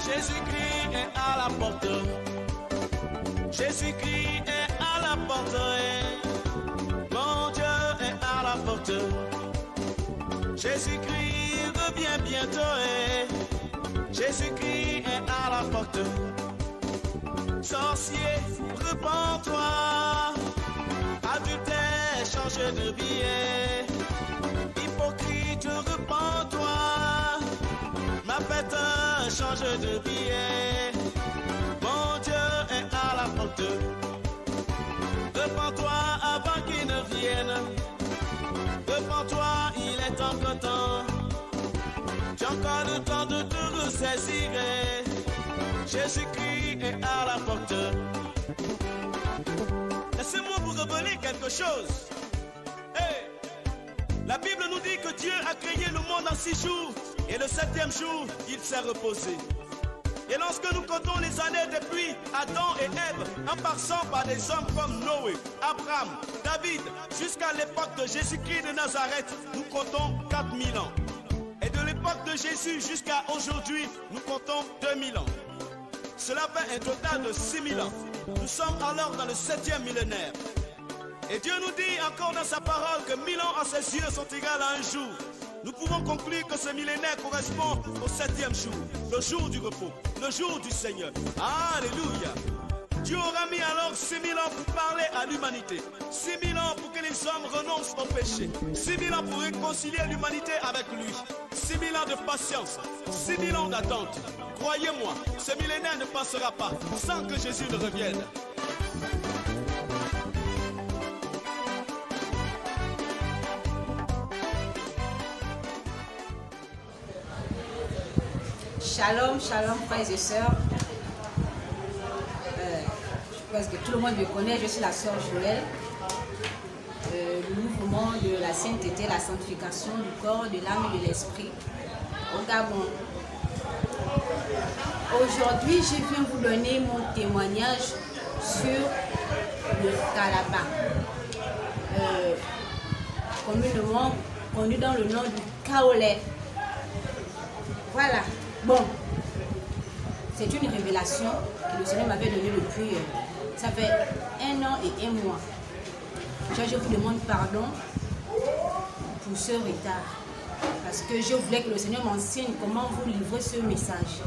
Jésus-Christ est à la porte. Jésus-Christ est à la porte. Mon Dieu est à la porte. Jésus-Christ revient bientôt. Jésus-Christ est à la porte. Sorcier, repens-toi. Adultère, change de billet. Hypocrite, repens-toi. Ma fête, change de billet. Mon Dieu est à la porte. Repens-toi avant qu'il ne vienne. Repens-toi, il est encore temps. Tu as encore le temps de te ressaisir. Jésus-Christ est à la porte. Laissez-moi vous révéler quelque chose. Hey! La Bible nous dit que Dieu a créé le monde en 6 jours. Et le 7e jour, il s'est reposé. Et lorsque nous comptons les années depuis Adam et Ève, en passant par des hommes comme Noé, Abraham, David, jusqu'à l'époque de Jésus-Christ de Nazareth, nous comptons 4000 ans. Et de l'époque de Jésus jusqu'à aujourd'hui, nous comptons 2000 ans. Cela fait un total de 6000 ans. Nous sommes alors dans le 7e millénaire. Et Dieu nous dit encore dans sa parole que 1000 ans à ses yeux sont égales à un jour. Nous pouvons conclure que ce millénaire correspond au 7e jour, le jour du repos, le jour du Seigneur. Alléluia. Dieu aura mis alors 6000 ans pour parler à l'humanité. 6000 ans pour que les hommes renoncent au péché. 6000 ans pour réconcilier l'humanité avec lui. 6000 ans de patience, 6000 ans d'attente. Croyez-moi, ce millénaire ne passera pas sans que Jésus ne revienne. Shalom, shalom frères et sœurs. Je pense que tout le monde me connaît, je suis la sœur Joël. Le mouvement de la sainteté, la sanctification du corps, de l'âme et de l'esprit au Gabon. Aujourd'hui, je viens vous donner mon témoignage sur le Kalaba. Communément connu dans le nom du Kaolé. Voilà. Bon, c'est une révélation que le Seigneur m'avait donnée depuis, ça fait 1 an et 1 mois. Je vous demande pardon pour ce retard, parce que je voulais que le Seigneur m'enseigne comment vous livrer ce message.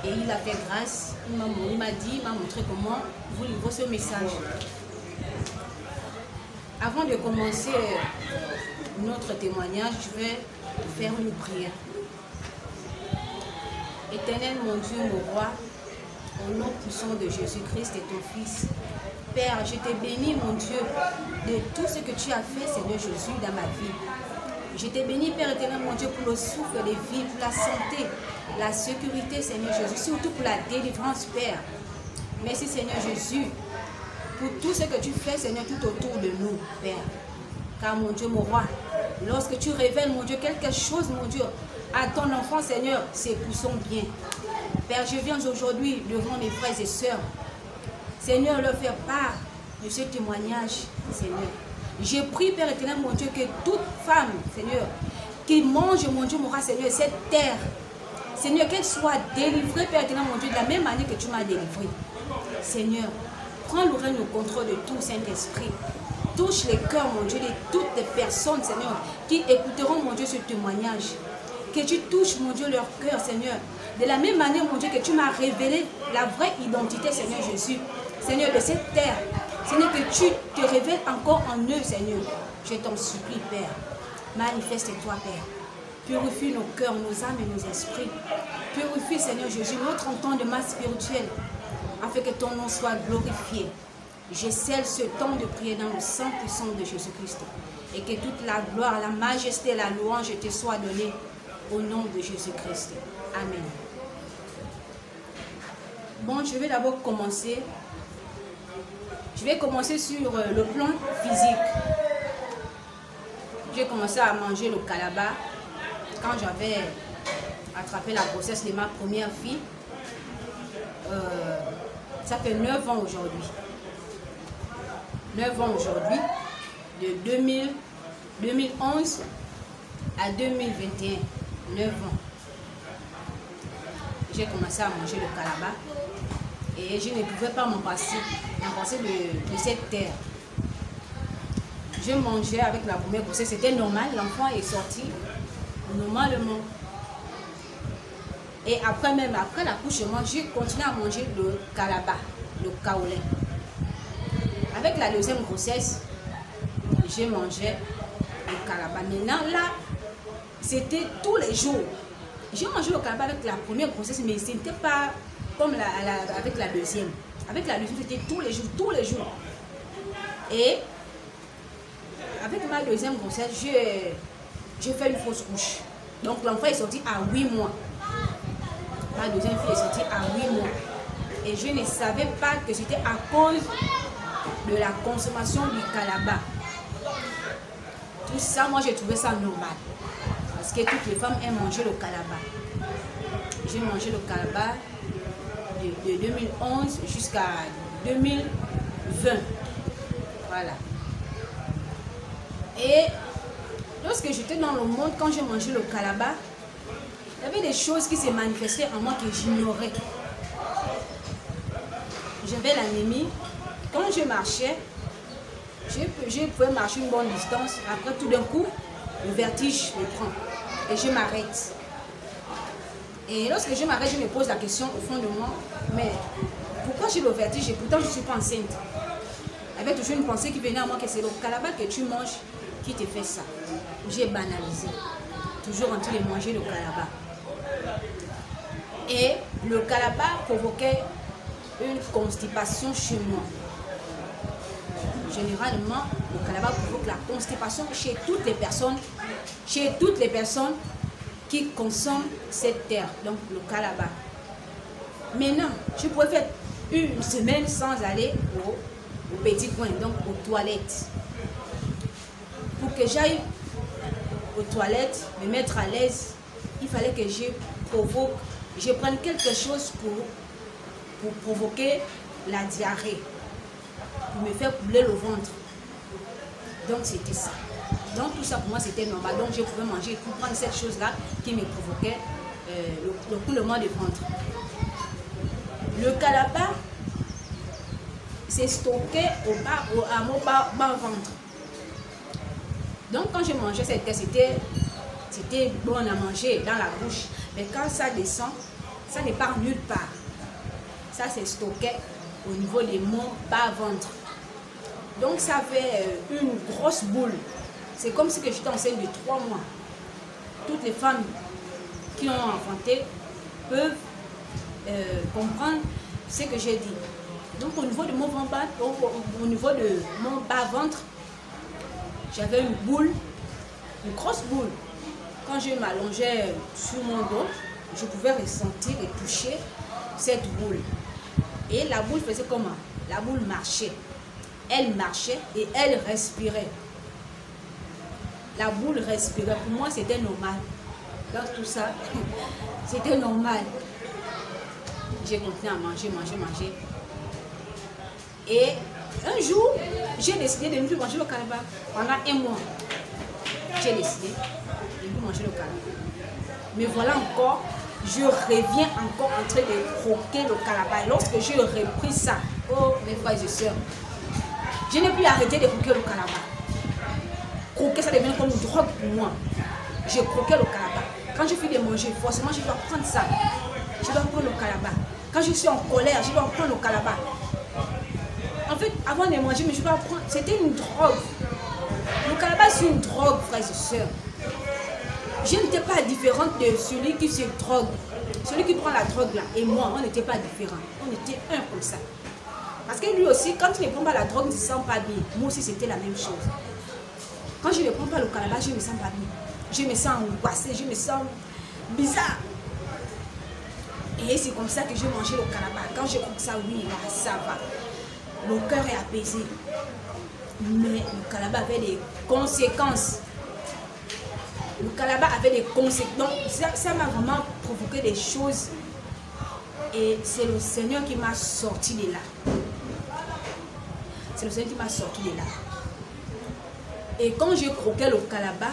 Et il a fait grâce, il m'a montré comment vous livrer ce message. Avant de commencer notre témoignage, je vais faire une prière. Éternel mon Dieu, mon roi, au nom puissant de Jésus-Christ et ton Fils, Père, je te bénis mon Dieu de tout ce que tu as fait, Seigneur Jésus, dans ma vie. Je te bénis, Père éternel mon Dieu, pour le souffle de vie, pour la santé, la sécurité, Seigneur Jésus, surtout pour la délivrance, Père. Merci, Seigneur Jésus, pour tout ce que tu fais, Seigneur, tout autour de nous, Père. Car mon Dieu, mon roi, lorsque tu révèles, mon Dieu, quelque chose, mon Dieu, à ton enfant, Seigneur, c'est pour son bien. Père, je viens aujourd'hui devant mes frères et sœurs. Seigneur, leur faire part de ce témoignage, Seigneur. Je prie, Père éternel, mon Dieu, que toute femme, Seigneur, qui mange, mon Dieu, mon roi, Seigneur, cette terre, Seigneur, qu'elle soit délivrée, Père éternel, mon Dieu, de la même manière que tu m'as délivré. Seigneur, prends le règne au contrôle de tout, Saint-Esprit. Touche les cœurs, mon Dieu, de toutes les personnes, Seigneur, qui écouteront, mon Dieu, ce témoignage. Que tu touches, mon Dieu, leur cœur, Seigneur. De la même manière, mon Dieu, que tu m'as révélé la vraie identité, Seigneur Jésus. Seigneur, de cette terre. Seigneur, que tu te révèles encore en eux, Seigneur. Je t'en supplie, Père. Manifeste-toi, Père. Purifie nos cœurs, nos âmes et nos esprits. Purifie, Seigneur Jésus, notre entendement spirituel, afin que ton nom soit glorifié. Je scelle ce temps de prière dans le sang puissant de Jésus-Christ. Et que toute la gloire, la majesté et la louange te soient données au nom de Jésus-Christ. Amen. Bon, je vais d'abord commencer. Je vais commencer sur le plan physique. J'ai commencé à manger le Kalaba quand j'avais attrapé la grossesse de ma première fille. Ça fait 9 ans aujourd'hui. 9 ans aujourd'hui, de 2011 à 2021. 9 ans. J'ai commencé à manger le kalaba et je ne pouvais pas m'en passer de cette terre. Je mangeais avec la première grossesse, c'était normal, l'enfant est sorti normalement. Et après l'accouchement, j'ai continué à manger le kalaba, le kaolin. Avec la deuxième grossesse, j'ai mangé le kalaba. Maintenant là, c'était tous les jours. J'ai mangé le kalaba avec la première grossesse, mais ce n'était pas comme avec la deuxième. Avec la deuxième, c'était tous les jours. Et avec ma deuxième grossesse, j'ai fait une fausse couche. Donc l'enfant est sorti à 8 mois. Ma deuxième fille est sortie à 8 mois. Et je ne savais pas que c'était à cause de la consommation du kalaba. Tout ça, moi j'ai trouvé ça normal. Parce que toutes les femmes aiment manger le kalaba. J'ai mangé le kalaba de 2011 jusqu'à 2020. Voilà. Et lorsque j'étais dans le monde, quand j'ai mangé le kalaba, il y avait des choses qui se manifestaient en moi que j'ignorais. J'avais l'anémie. Quand je marchais, je pouvais marcher une bonne distance. Après, tout d'un coup, le vertige me prend. Et je m'arrête. Et lorsque je m'arrête, je me pose la question au fond de moi, mais pourquoi j'ai le vertige et pourtant je ne suis pas enceinte? Il y avait toujours une pensée qui venait à moi que c'est le kalaba que tu manges qui te fait ça. J'ai banalisé. Toujours en train de manger le kalaba. Et le kalaba provoquait une constipation chez moi. Généralement, le kalaba provoque la constipation chez toutes les personnes qui consomment cette terre, donc le kalaba. Maintenant, je pouvais faire une semaine sans aller au petit coin, donc aux toilettes. Pour que j'aille aux toilettes, me mettre à l'aise, il fallait que je prenne quelque chose pour provoquer la diarrhée, pour me faire couler le ventre. Donc c'était ça. Donc tout ça pour moi c'était normal. Donc je pouvais manger pour prendre cette chose-là qui me provoquait le coulement de ventre. Le kalaba c'est stocké à mon bas ventre. Donc quand je mangeais cette terre, c'était bon à manger dans la bouche. Mais quand ça descend, ça ne part nulle part. Ça c'est stocké au niveau de mon bas ventre. Donc ça fait une grosse boule. C'est comme si j'étais enceinte de 3 mois. Toutes les femmes qui ont enfanté peuvent comprendre ce que j'ai dit. Donc au niveau de mon bas ventre, j'avais une boule, une grosse boule. Quand je m'allongeais sur mon dos, je pouvais ressentir et toucher cette boule. Et la boule faisait comment? La boule marchait. Elle marchait et elle respirait. La boule respirait. Pour moi, c'était normal. Dans tout ça, c'était normal. J'ai continué à manger. Et un jour, j'ai décidé de ne plus manger le kalaba. Pendant 1 mois, j'ai décidé de ne plus manger le kalaba. Mais voilà encore, je reviens encore en train de croquer le kalaba. Et lorsque j'ai repris ça, oh mes frères et sœurs, je n'ai plus arrêté de croquer le kalaba. Croquer, ça devient comme une drogue pour moi. Je croquais le kalaba. Quand je finis de manger, forcément, je dois prendre ça. Je dois prendre le kalaba. Quand je suis en colère, je dois prendre le kalaba. En fait, avant de manger, mais je dois prendre. C'était une drogue. Le kalaba, c'est une drogue, frères et sœurs. Je n'étais pas différente de celui qui se drogue. Celui qui prend la drogue là. Et moi, on n'était pas différents. On était un comme ça. Parce que lui aussi, quand il ne prend pas la drogue, il ne se sent pas bien. Moi aussi, c'était la même chose. Quand je ne prends pas le kalaba, je ne me sens pas bien. Je me sens angoissée, je me sens bizarre. Et c'est comme ça que j'ai mangé le kalaba. Quand je crois que ça, oui, là, ça va. Le cœur est apaisé. Mais le kalaba avait des conséquences. Le kalaba avait des conséquences. Donc, ça m'a vraiment provoqué des choses. Et c'est le Seigneur qui m'a sorti de là. C'est le Seigneur qui m'a sorti de là. Et quand j'ai croqué le Kalaba,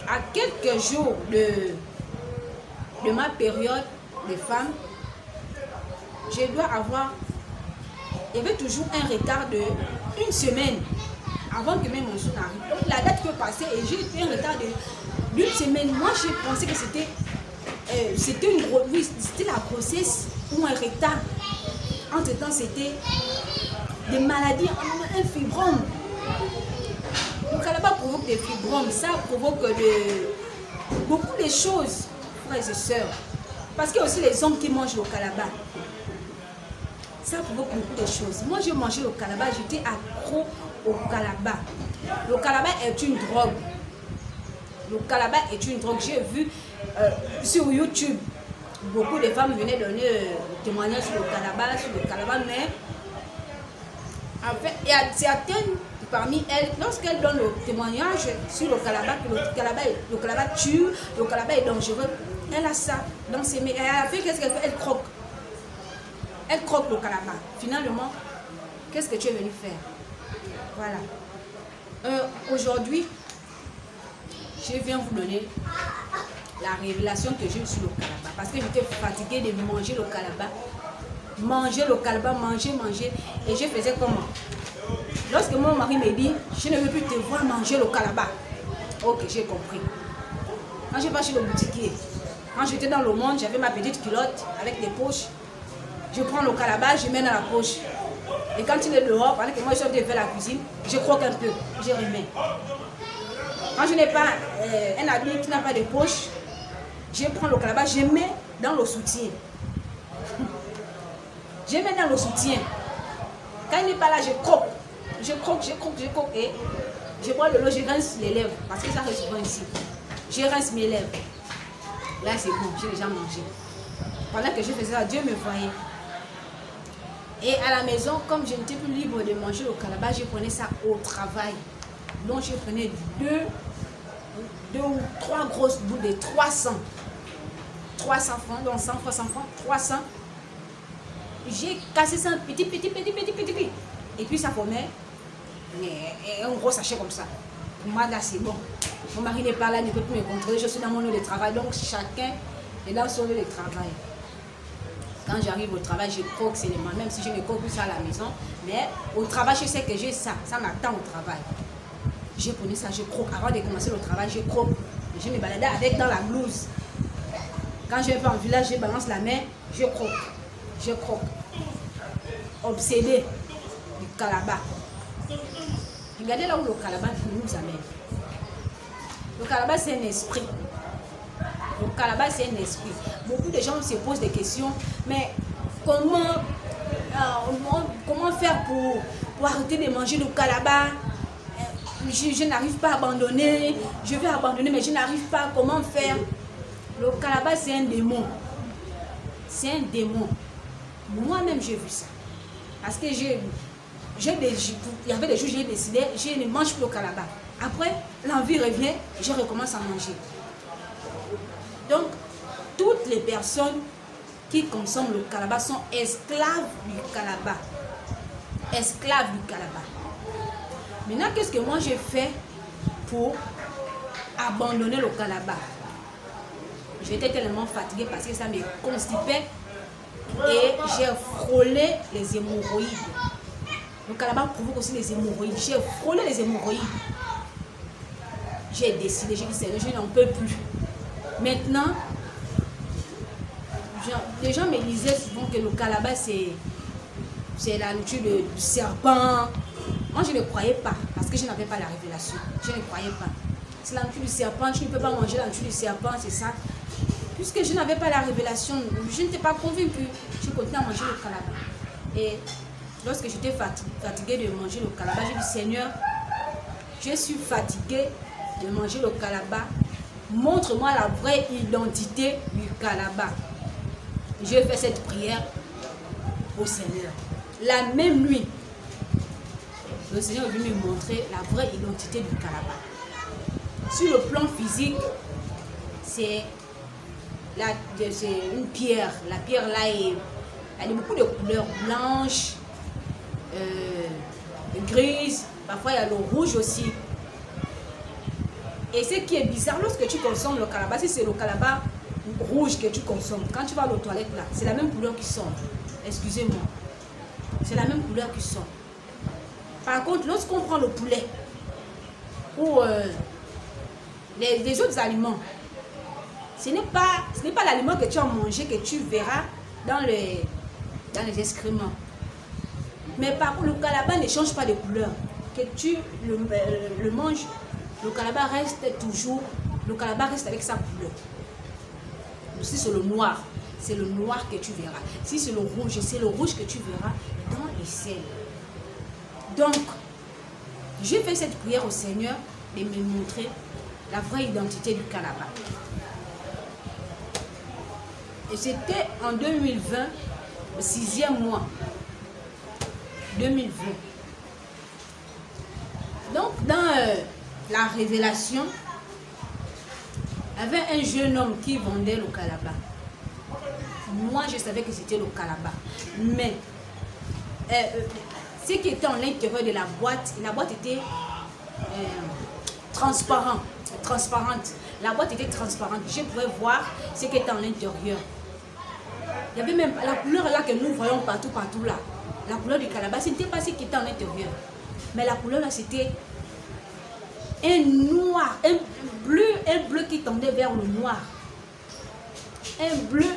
à quelques jours de ma période de femme, je dois avoir, il y avait toujours un retard de une semaine avant que même mon jour n'arrive. Donc la date peut passer et j'ai eu un retard d'une semaine. Moi, j'ai pensé que c'était la grossesse ou un retard. Entre-temps, c'était des maladies, un fibrome. Le Kalaba provoque des fibromes, ça provoque beaucoup de choses, frères et sœurs. Parce qu'il y a aussi les hommes qui mangent le Kalaba. Ça provoque beaucoup de choses. Moi, j'ai mangé le Kalaba, j'étais accro au Kalaba. Le Kalaba est une drogue. Le Kalaba est une drogue. J'ai vu sur YouTube, beaucoup de femmes venaient donner témoignages sur le Kalaba, mais en fait, il y a certaines parmi elles, lorsqu'elles donnent le témoignage sur le Kalaba, que le Kalaba tue, le Kalaba est dangereux, elle a ça dans ses mains. Elle a fait, qu'est-ce qu'elle fait? Elle croque. Elle croque le Kalaba. Finalement, qu'est-ce que tu es venu faire? Voilà. Aujourd'hui, je viens vous donner la révélation que j'ai eue sur le Kalaba. Parce que j'étais fatiguée de manger le Kalaba. Manger le Kalaba, manger. Et je faisais comment? Lorsque mon mari me dit, je ne veux plus te voir manger le Kalaba. Ok, j'ai compris. Quand je vais chez le boutiquier, quand j'étais dans le monde, j'avais ma petite culotte avec des poches. Je prends le Kalaba, je mets dans la poche. Et quand il est dehors, pendant que moi je suis en train de faire la cuisine, je croque un peu, je remets. Quand je n'ai pas un habit qui n'a pas de poche, je prends le Kalaba, je mets dans le soutien. Je mets dans le soutien. Quand il n'est pas là, je croque. Je croque et je prends le lot, je rince les lèvres. Parce que ça reste souvent ici. Je rince mes lèvres. Là, c'est bon, j'ai déjà mangé. Pendant que je faisais ça, Dieu me voyait. Et à la maison, comme je n'étais plus libre de manger le Kalaba, je prenais ça au travail. Donc, je prenais deux ou trois grosses boules de 300. 300 francs, donc 100 fois 100 francs, 300. J'ai cassé ça petit. Et puis, ça formait un gros sachet comme ça. Pour moi, là, c'est bon. Mon mari n'est pas là, il ne peut plus me contrôler. Je suis dans mon lieu de travail. Donc, chacun est dans son lieu de travail. Quand j'arrive au travail, je croque seulement, même si je ne croque plus ça à la maison. Mais au travail, je sais que j'ai ça. Ça m'attend au travail. Je prenais ça, je croque. Avant de commencer le travail, je croque. Je me baladais avec dans la blouse. Quand je vais en village, je balance la main, je croque. Je croque. Obsédé du Kalaba. Regardez là où le Kalaba nous amène. Le Kalaba, c'est un esprit. Le Kalaba, c'est un esprit. Beaucoup de gens se posent des questions, mais comment faire pour arrêter de manger le Kalaba? Je n'arrive pas à abandonner. Je vais abandonner, mais je n'arrive pas. Comment faire? Le Kalaba, c'est un démon. C'est un démon. Moi-même, j'ai vu ça. Parce que il y avait des jours où j'ai décidé, je ne mange plus le Kalaba. Après, l'envie revient, je recommence à manger. Donc, toutes les personnes qui consomment le Kalaba sont esclaves du Kalaba. Esclaves du Kalaba. Maintenant, qu'est-ce que moi j'ai fait pour abandonner le Kalaba? J'étais tellement fatiguée parce que ça me constipait et j'ai frôlé les hémorroïdes. Le Kalaba provoque aussi les hémorroïdes. J'ai frôlé les hémorroïdes. J'ai décidé, j'ai dit, je n'en peux plus. Maintenant, les gens me disaient souvent que le Kalaba, c'est la nourriture du serpent. Moi, je ne croyais pas, parce que je n'avais pas la révélation. Je ne croyais pas. C'est la nourriture du serpent, tu ne peux pas manger la nourriture du serpent, c'est ça. Puisque je n'avais pas la révélation, je n'étais pas convaincue. Je continuais à manger le Kalaba. Et lorsque j'étais fatiguée de manger le Kalaba, j'ai dit, Seigneur, je suis fatiguée de manger le Kalaba. Montre-moi la vraie identité du Kalaba. J'ai fait cette prière au Seigneur. La même nuit, le Seigneur est venu me montrer la vraie identité du Kalaba. Sur le plan physique, c'est là, c'est une pierre. La pierre là, elle a beaucoup de couleurs blanches, grises. Parfois, il y a le rouge aussi. Et ce qui est bizarre, lorsque tu consommes le calabash, si c'est le calabash rouge que tu consommes, quand tu vas aux toilettes là, c'est la même couleur qui sort. Excusez-moi. C'est la même couleur qui sort. Par contre, lorsqu'on prend le poulet ou les autres aliments, ce n'est pas l'aliment que tu as mangé que tu verras dans les excréments. Mais par contre, le calabash ne change pas de couleur. Que tu le manges, le calabash reste toujours, le calabash reste avec sa couleur. Si c'est le noir, c'est le noir que tu verras. Si c'est le rouge, c'est le rouge que tu verras dans les selles. Donc, j'ai fait cette prière au Seigneur de me montrer la vraie identité du calabash. Et c'était en 2020, le 6e mois. 2020. Donc, dans la révélation, il y avait un jeune homme qui vendait le calabash. Moi, je savais que c'était le calabash. Mais, ce qui était en l'intérieur de la boîte était transparente. La boîte était transparente. Je pouvais voir ce qui était en l'intérieur. Il y avait même la couleur là que nous voyons partout là. La couleur du calabash, ce n'était pas ce qui était en l'intérieur. Mais la couleur là, c'était un noir, un bleu qui tendait vers le noir. Un bleu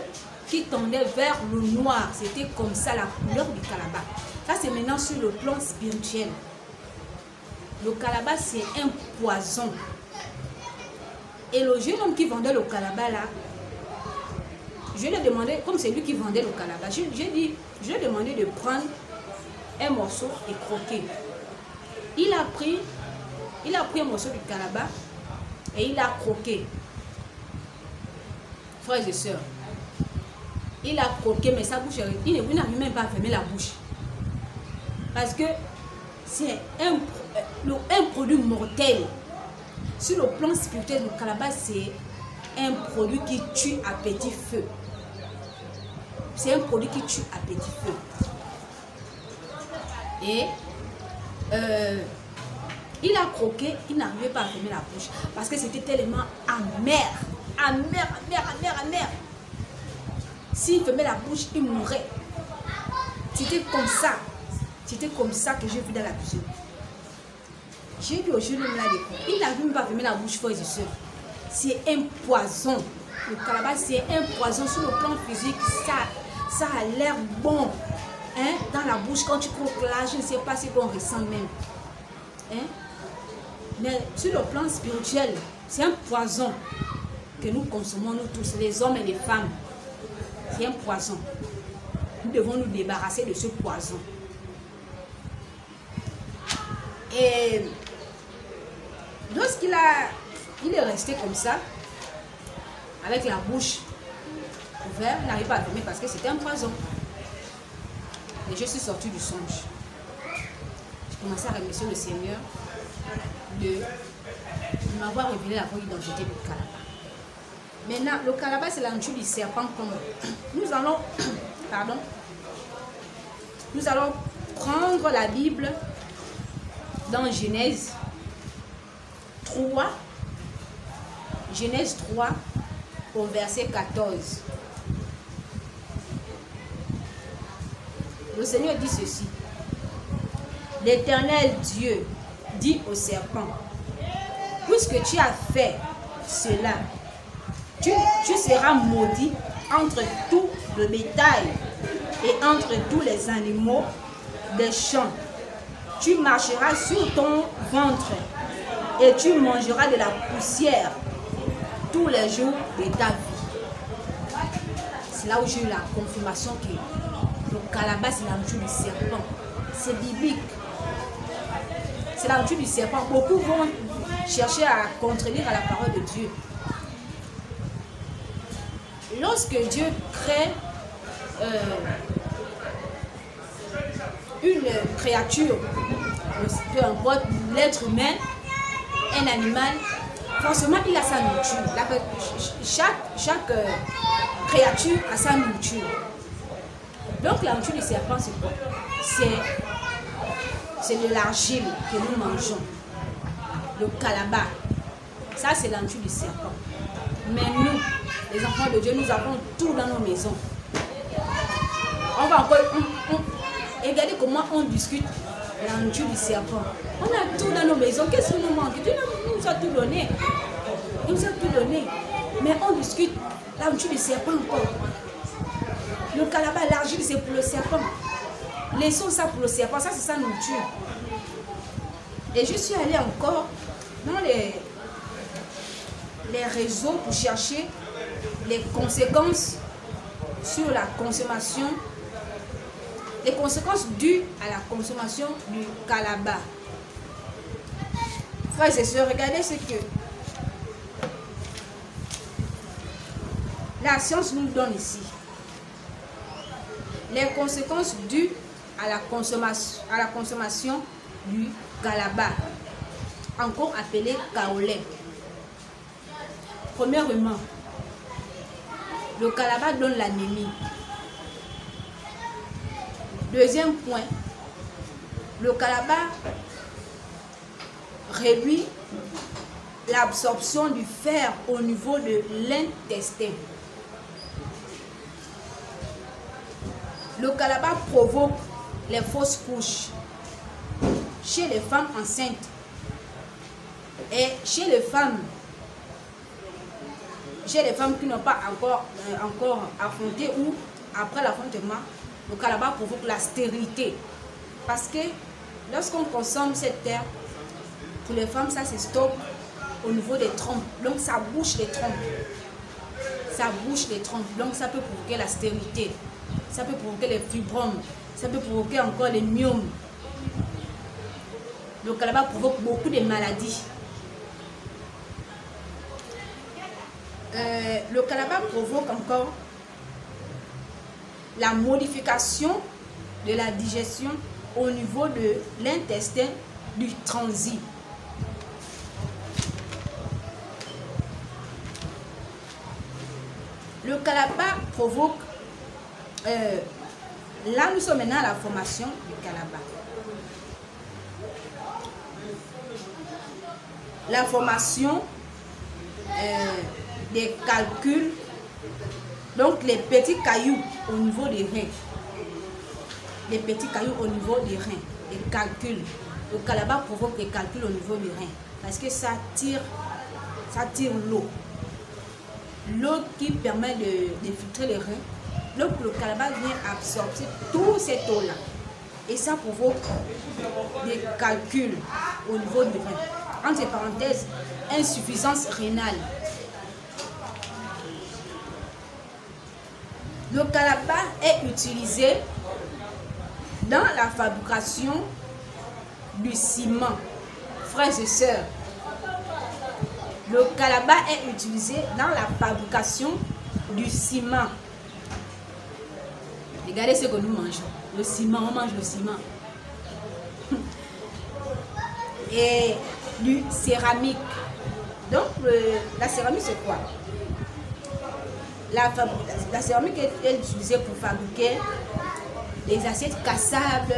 qui tendait vers le noir. C'était comme ça la couleur du calabash. Ça, c'est maintenant sur le plan spirituel. Le calabash, c'est un poison. Et le jeune homme qui vendait le calabash là, je lui ai demandé, comme c'est lui qui vendait le calabash, je lui ai demandé de prendre un morceau et croquer. Il a pris un morceau du calabash et il a croqué. Frères et sœurs, il a croqué, mais sa bouche, il n'arrive même pas à fermer la bouche. Parce que c'est un produit mortel. Sur le plan spirituel, le calabash, c'est un produit qui tue à petit feu. C'est un produit qui tue à petit feu. Et il a croqué, il n'arrivait pas à fermer la bouche. Parce que c'était tellement amer. Amer. S'il fermait la bouche, il mourrait. C'était comme ça. C'était comme ça que j'ai vu dans la cuisine. J'ai vu au jeune homme là de croquer. Il n'arrive même pas à fermer la bouche, frères et sœurs. C'est un poison. Le calabash, c'est un poison sur le plan physique. Ça a l'air bon. Hein? Dans la bouche, quand tu croques là, je ne sais pas ce qu'on ressent même. Hein? Mais sur le plan spirituel, c'est un poison que nous consommons, nous tous, les hommes et les femmes. C'est un poison. Nous devons nous débarrasser de ce poison. Et lorsqu'il est resté comme ça, avec la bouche ouverte, il n'arrive pas à dormir parce que c'était un poison. Et je suis sortie du songe. J'ai commencé à remercier le Seigneur de m'avoir révélé la vraie identité du calabash. Maintenant, le calabash, c'est la nature du serpent. Nous allons prendre la Bible dans Genèse 3, au verset 14. Le Seigneur dit ceci. L'Éternel Dieu dit au serpent, puisque tu as fait cela, tu seras maudit entre tout le bétail et entre tous les animaux des champs. Tu marcheras sur ton ventre et tu mangeras de la poussière tous les jours de ta vie. C'est là où j'ai eu la confirmation que le calabash, c'est la nature du serpent. C'est biblique. C'est la nature du serpent. Beaucoup vont chercher à contredire à la parole de Dieu. Lorsque Dieu crée une créature, peu importe, l'être humain, un animal, forcément il a sa nourriture. Chaque créature a sa nourriture. Donc la nourriture du serpent, c'est quoi? C'est de l'argile que nous mangeons. Le calabat. Ça, c'est la nourriture du serpent. Mais nous, les enfants de Dieu, nous avons tout dans nos maisons. On va encore... regardez comment on discute la nourriture du serpent. On a tout dans nos maisons. Qu'est-ce qui nous manque? Dieu nous a tout donné. Il nous a tout donné. Mais on discute la nourriture du serpent encore. Le calabat, l'argile, c'est pour le serpent. Laissons ça pour le serpent. Ça, c'est sa nourriture. Et je suis allée encore dans les réseaux pour chercher les conséquences sur la consommation, les conséquences dues à la consommation du calabat. Frères et sœurs, regardez ce que la science nous donne ici. Les conséquences dues à la consommation du calabat, encore appelé kaolin. Premièrement, le calabat donne l'anémie. Deuxième point, le calabat réduit l'absorption du fer au niveau de l'intestin. Le calabat provoque les fausses couches chez les femmes enceintes et chez les femmes qui n'ont pas encore affronté ou après l'affrontement. Le calabat provoque la stérilité. Parce que lorsqu'on consomme cette terre, pour les femmes, ça se stocke au niveau des trompes. Donc ça bouche les trompes. Ça bouche les trompes. Donc ça peut provoquer la stérilité. Ça peut provoquer les fibromes. Ça peut provoquer encore les myomes. Le calabat provoque beaucoup de maladies. Le calabat provoque encore la modification de la digestion au niveau de l'intestin du transit. Le calabat provoque, là nous sommes maintenant à la formation du calabat. La formation des calculs, donc les petits cailloux au niveau des reins. Les petits cailloux au niveau des reins, les calculs. Le calabat provoque des calculs au niveau des reins parce que ça tire l'eau. L'eau qui permet de filtrer les reins. Donc le calabat vient absorber toute cette eau-là. Et ça provoque des calculs au niveau du rein. Entre parenthèses, insuffisance rénale. Le calabat est utilisé dans la fabrication du ciment. Frères et sœurs, le calabat est utilisé dans la fabrication du ciment. Regardez ce que nous mangeons. Le ciment, on mange le ciment. Et du céramique. Donc, la céramique, c'est quoi? La céramique est utilisée pour fabriquer des assiettes cassables,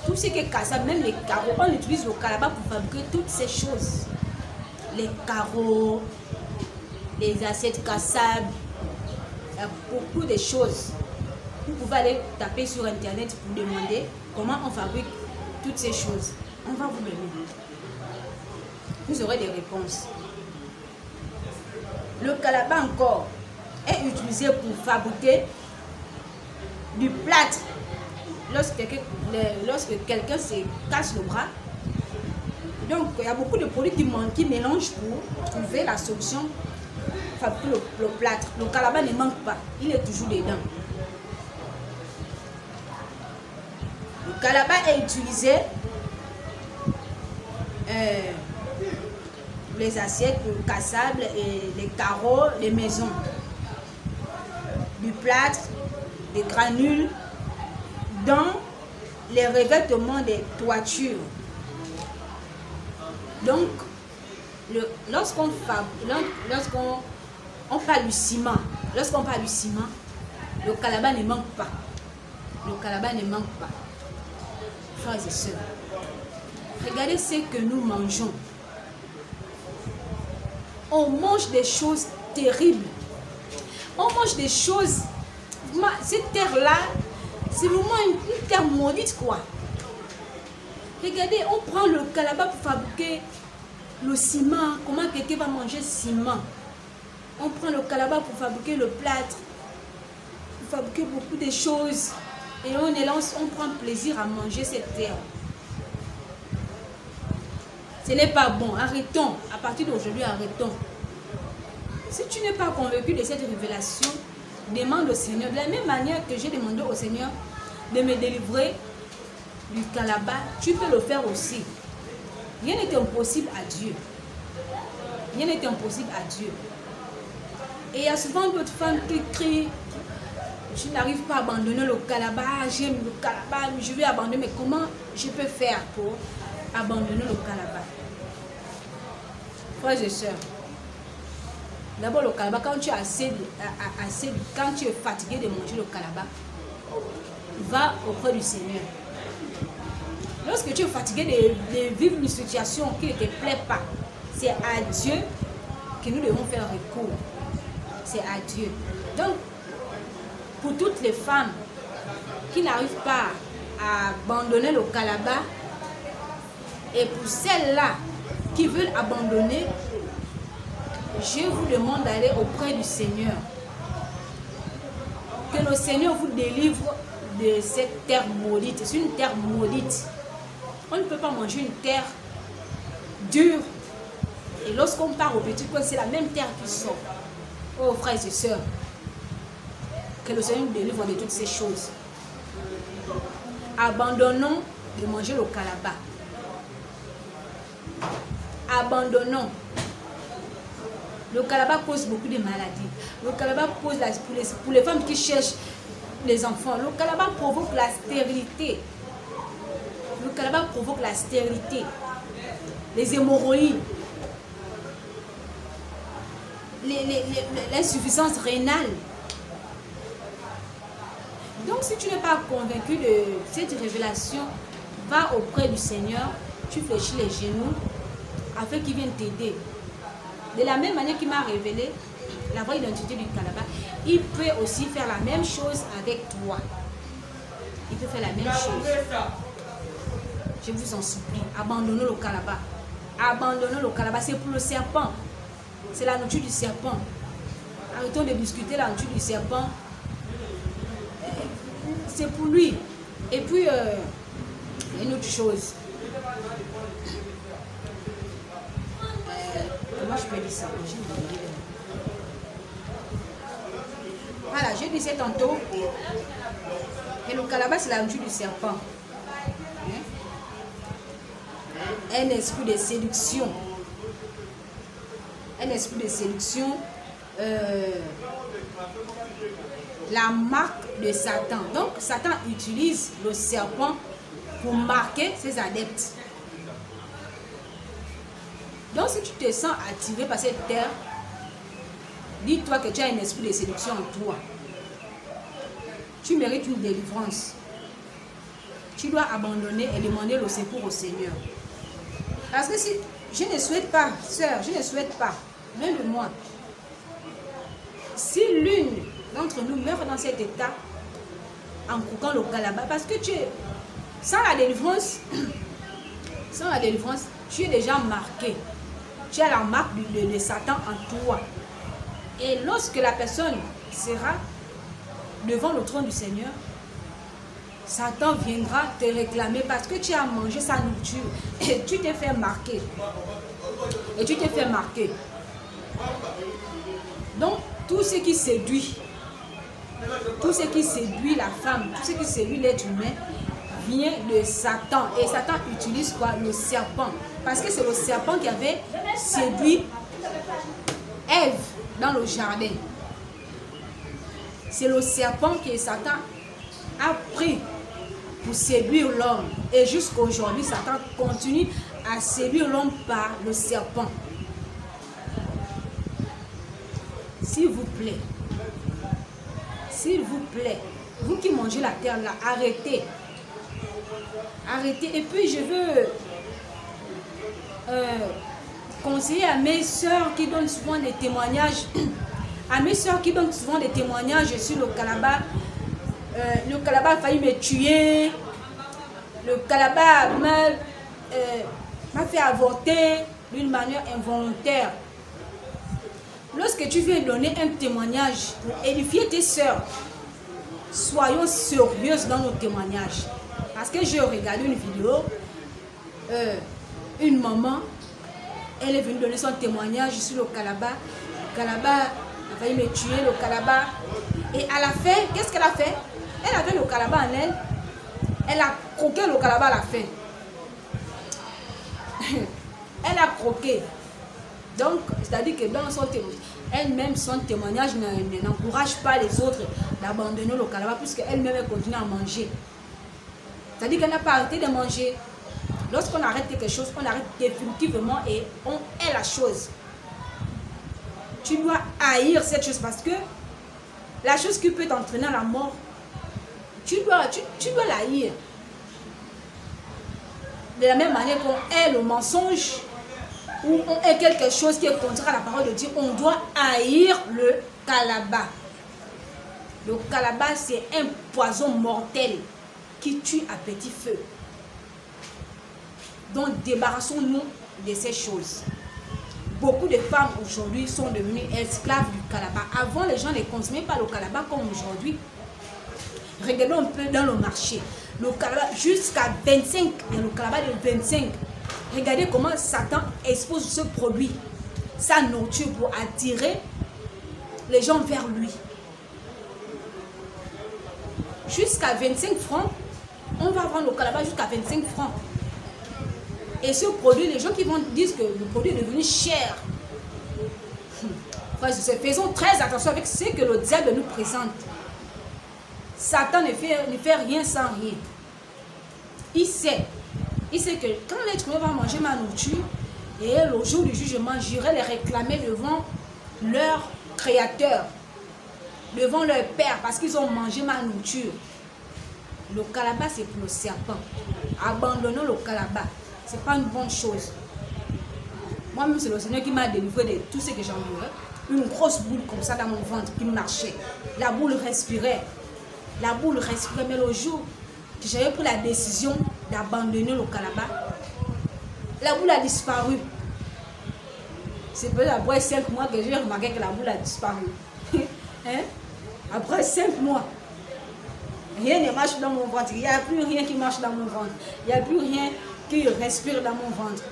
tout ce qui est cassable, même les carreaux. On utilise le calabat pour fabriquer toutes ces choses. Les carreaux, les assiettes cassables, il y a beaucoup de choses. Vous pouvez aller taper sur internet pour demander comment on fabrique toutes ces choses. On va vous donner. Vous aurez des réponses. Le calabat encore est utilisé pour fabriquer du plâtre. Lorsque quelqu'un se casse le bras, donc il y a beaucoup de produits qui mélangent pour trouver la solution, fabriquer le plâtre. Le calabat ne manque pas, il est toujours dedans. Le calabat est utilisé les assiettes cassables et les carreaux, les maisons, du plâtre, des granules, dans les revêtements des toitures. Donc, lorsqu'on parle du ciment, le calabat ne manque pas. Le calabat ne manque pas. Frères et sœurs, regardez ce que nous mangeons. On mange des choses terribles. On mange des choses. Cette terre-là, c'est vraiment une terre maudite, quoi. Regardez, on prend le calabat pour fabriquer le ciment. Comment quelqu'un va manger ciment? On prend le calabat pour fabriquer le plâtre, pour fabriquer beaucoup de choses. Et on prend plaisir à manger cette terre. Ce n'est pas bon. Arrêtons. À partir d'aujourd'hui, arrêtons. Si tu n'es pas convaincu de cette révélation, demande au Seigneur. De la même manière que j'ai demandé au Seigneur de me délivrer du calabat, tu peux le faire aussi. Rien n'est impossible à Dieu. Rien n'est impossible à Dieu. Et il y a souvent d'autres femmes qui crient: je n'arrive pas à abandonner le calabat, j'aime le calabat, je vais abandonner. Mais comment je peux faire pour abandonner le calabat? Frères et sœurs, d'abord le calabat, quand tu es fatigué de manger le calabat, va auprès du Seigneur. Lorsque tu es fatigué de vivre une situation qui ne te plaît pas, c'est à Dieu que nous devons faire recours. C'est à Dieu. Donc, pour toutes les femmes qui n'arrivent pas à abandonner le calabat, et pour celles-là qui veulent abandonner, je vous demande d'aller auprès du Seigneur. Que le Seigneur vous délivre de cette terre maudite. C'est une terre maudite. On ne peut pas manger une terre dure. Et lorsqu'on part au petit coin, c'est la même terre qui sort. Oh frères et sœurs, que le Seigneur nous délivre de toutes ces choses. Abandonnons de manger le calabat. Abandonnons. Le calabat cause beaucoup de maladies. Le calabat pose pour les femmes qui cherchent les enfants. Le calabat provoque la stérilité. Le calabat provoque la stérilité. Les hémorroïdes. L'insuffisance rénale. Donc si tu n'es pas convaincu de cette révélation, va auprès du Seigneur, tu fléchis les genoux afin qu'il vienne t'aider. De la même manière qu'il m'a révélé la vraie identité du calabat, il peut aussi faire la même chose avec toi. Il peut faire la même chose. Je vous en supplie, abandonnez le calabat. Abandonnez le calabat, c'est pour le serpent. C'est la nourriture du serpent. Arrêtons de discuter la nourriture du serpent. C'est pour lui. Et puis, une autre chose. Comment je peux dire ça? Voilà, je disais tantôt que le calabat, c'est la nourriture du serpent. Un esprit de séduction. Un esprit de séduction. La marque de Satan. Donc, Satan utilise le serpent pour marquer ses adeptes. Donc, si tu te sens attiré par cette terre, dis-toi que tu as un esprit de séduction en toi. Tu mérites une délivrance. Tu dois abandonner et demander le secours au Seigneur. Parce que si je ne souhaite pas, sœur, je ne souhaite pas, l'un de moi, si l'une d'entre nous meurt dans cet état en courant le calabat, parce que tu es sans la délivrance, tu es déjà marqué. Tu as la marque de Satan en toi. Et lorsque la personne sera devant le trône du Seigneur, Satan viendra te réclamer parce que tu as mangé sa nourriture et tu t'es fait marquer. Et tu t'es fait marquer. Donc, tout ce qui séduit la femme, tout ce qui séduit l'être humain, vient de Satan. Et Satan utilise quoi? Le serpent. Parce que c'est le serpent qui avait séduit Ève dans le jardin. C'est le serpent que Satan a pris pour séduire l'homme. Et jusqu'à aujourd'hui, Satan continue à séduire l'homme par le serpent. s'il vous plaît, vous qui mangez la terre là, arrêtez. Arrêtez. Et puis je veux conseiller à mes soeurs qui donnent souvent des témoignages, sur le Kalaba. Le Kalaba a failli me tuer. Le Kalaba m'a fait avorter d'une manière involontaire. Lorsque tu veux donner un témoignage pour édifier tes soeurs, soyons sérieuses dans nos témoignages. Parce que j'ai regardé une vidéo, une maman, elle est venue donner son témoignage sur le Kalaba. Le Kalaba a failli me tuer, le Kalaba. Et à la fin, qu'est-ce qu'elle a fait? Elle avait le Kalaba en elle. Elle a croqué le Kalaba à la fin. Elle a croqué. Donc, c'est-à-dire que dans son témoignage, elle-même, son témoignage n'encourage pas les autres d'abandonner le Kalaba, puisqu'elle-même, elle continue à manger. C'est-à-dire qu'elle n'a pas arrêté de manger. Lorsqu'on arrête quelque chose, on arrête définitivement et on est la chose. Tu dois haïr cette chose parce que la chose qui peut t'entraîner à la mort, tu dois l'haïr. De la même manière qu'on hait le mensonge ou on hait quelque chose qui est contraire à la parole de Dieu, on doit haïr le Kalaba. Le Kalaba, c'est un poison mortel qui tue à petit feu. Donc, débarrassons-nous de ces choses. Beaucoup de femmes aujourd'hui sont devenues esclaves du Kalaba. Avant, les gens ne consommaient pas le Kalaba comme aujourd'hui. Regardons un peu dans le marché. Le Kalaba, jusqu'à 25, il y a le Kalaba de 25. Regardez comment Satan expose ce produit, sa nourriture pour attirer les gens vers lui. Jusqu'à 25 francs, on va vendre le Kalaba jusqu'à 25 francs. Et ce produit, les gens qui vont dire que le produit est devenu cher. Faisons très attention avec ce que le diable nous présente. Satan ne fait rien sans rien. Il sait que quand l'être humain va manger ma nourriture, et le jour du jugement, j'irai les réclamer devant leur créateur, devant leur père, parce qu'ils ont mangé ma nourriture. Le Kalaba, c'est pour le serpent. Abandonnons le Kalaba. Ce n'est pas une bonne chose. Moi-même, c'est le Seigneur qui m'a délivré de tout ce que j'en voulais. Une grosse boule comme ça dans mon ventre qui marchait. La boule respirait. La boule respirait. Mais le jour que j'avais pris la décision d'abandonner le Kalaba, la boule a disparu. C'est peut-être après 5 mois que j'ai remarqué que la boule a disparu. Hein? Après 5 mois. Rien ne marche dans mon ventre. Il n'y a plus rien qui marche dans mon ventre. Il n'y a plus rien qui respire dans mon ventre.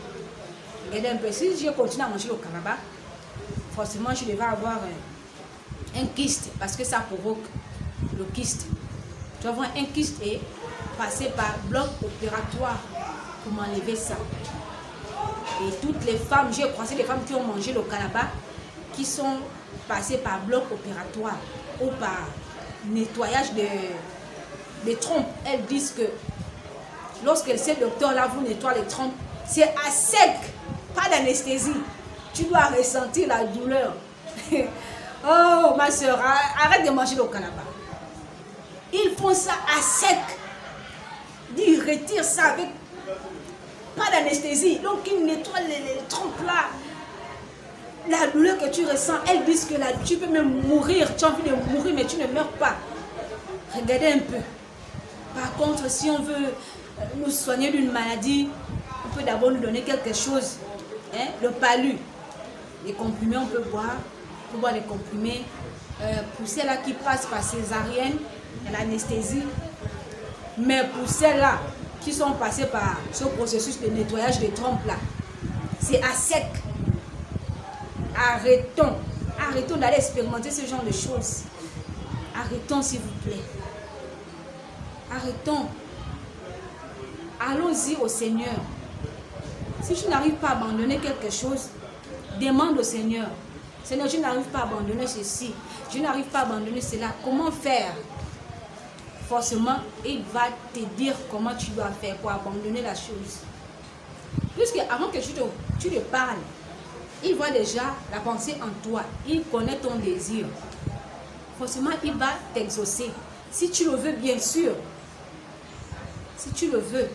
Regardez un peu. Si je continue à manger le Kalaba, forcément je devais avoir un kyste parce que ça provoque le kyste. Tu vas avoir un kyste et passer par bloc opératoire pour m'enlever ça. Et toutes les femmes, j'ai croisé les femmes qui ont mangé le Kalaba qui sont passées par bloc opératoire ou par nettoyage des trompes. Elles disent que lorsque ces docteurs-là vous nettoient les trompes, c'est à sec, pas d'anesthésie. Tu dois ressentir la douleur. Oh, ma soeur, arrête de manger le Kalaba. Ils font ça à sec. Ils retirent ça avec pas d'anesthésie. Donc, ils nettoient les trompes là. La douleur que tu ressens, elles disent que là, tu peux même mourir. Tu as envie de mourir, mais tu ne meurs pas. Regardez un peu. Par contre, si on veut nous soigner d'une maladie, on peut d'abord nous donner quelque chose. Hein? Le palu. Les comprimés, on peut boire. On peut boire les comprimés. Pour celles-là qui passent par césarienne, l'anesthésie. Mais pour celles-là qui sont passées par ce processus de nettoyage des trompes là, c'est à sec. Arrêtons. Arrêtons d'aller expérimenter ce genre de choses. Arrêtons, s'il vous plaît. Arrêtons. Allons-y au Seigneur. Si tu n'arrives pas à abandonner quelque chose, demande au Seigneur. Seigneur, je n'arrive pas à abandonner ceci. Je n'arrive pas à abandonner cela. Comment faire? Forcément, il va te dire comment tu dois faire pour abandonner la chose. Puisque avant que tu te parles, il voit déjà la pensée en toi. Il connaît ton désir. Forcément, il va t'exaucer. Si tu le veux, bien sûr. Si tu le veux,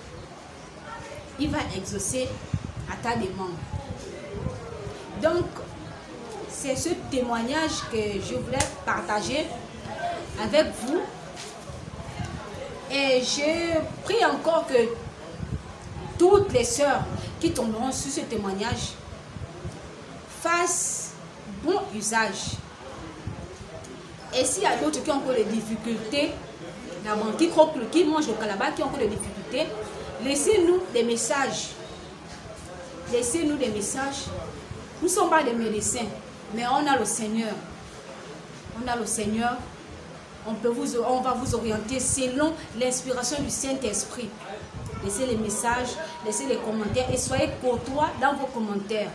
il va exaucer à ta demande. Donc, c'est ce témoignage que je voulais partager avec vous. Et je prie encore que toutes les sœurs qui tomberont sur ce témoignage fassent bon usage. Et s'il y a d'autres qui ont encore des difficultés, qui mangent le calabat, qui ont encore des difficultés, laissez-nous des messages. Laissez-nous des messages. Nous ne sommes pas des médecins, mais on a le Seigneur. On a le Seigneur. On va vous orienter selon l'inspiration du Saint-Esprit. Laissez les messages, laissez les commentaires et soyez courtois dans vos commentaires.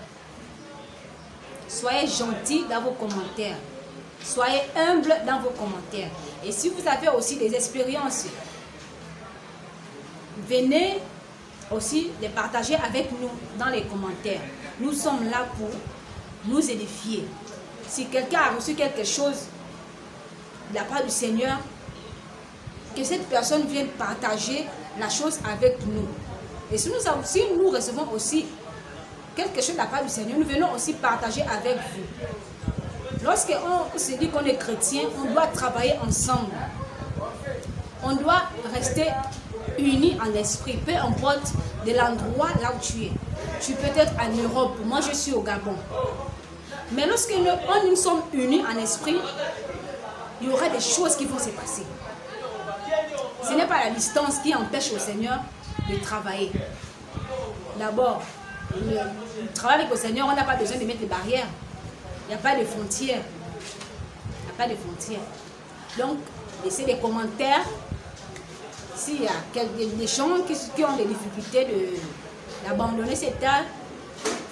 Soyez gentils dans vos commentaires. Soyez humbles dans vos commentaires. Et si vous avez aussi des expériences, venez aussi les partager avec nous dans les commentaires. Nous sommes là pour nous édifier. Si quelqu'un a reçu quelque chose de la part du Seigneur, que cette personne vienne partager la chose avec nous. Et si nous recevons aussi quelque chose de la part du Seigneur, nous venons aussi partager avec vous. Lorsqu'on se dit qu'on est chrétien, on doit travailler ensemble. On doit rester unis en esprit, peu importe de l'endroit là où tu es. Tu peux être en Europe, moi je suis au Gabon. Mais lorsque nous sommes unis en esprit, il y aura des choses qui vont se passer. Ce n'est pas la distance qui empêche au Seigneur de travailler. D'abord, le travail avec le Seigneur, on n'a pas besoin de mettre des barrières. Il n'y a pas de frontières. Il n'y a pas de frontières. Donc, laissez des commentaires. S'il y a des gens qui ont des difficultés d'abandonner cette œuvre,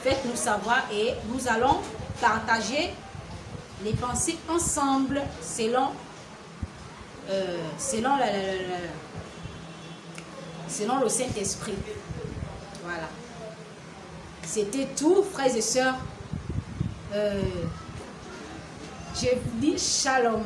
faites-nous savoir et nous allons partager les pensées ensemble selon le Saint-Esprit. Voilà. C'était tout, frères et sœurs. Je vous dis shalom.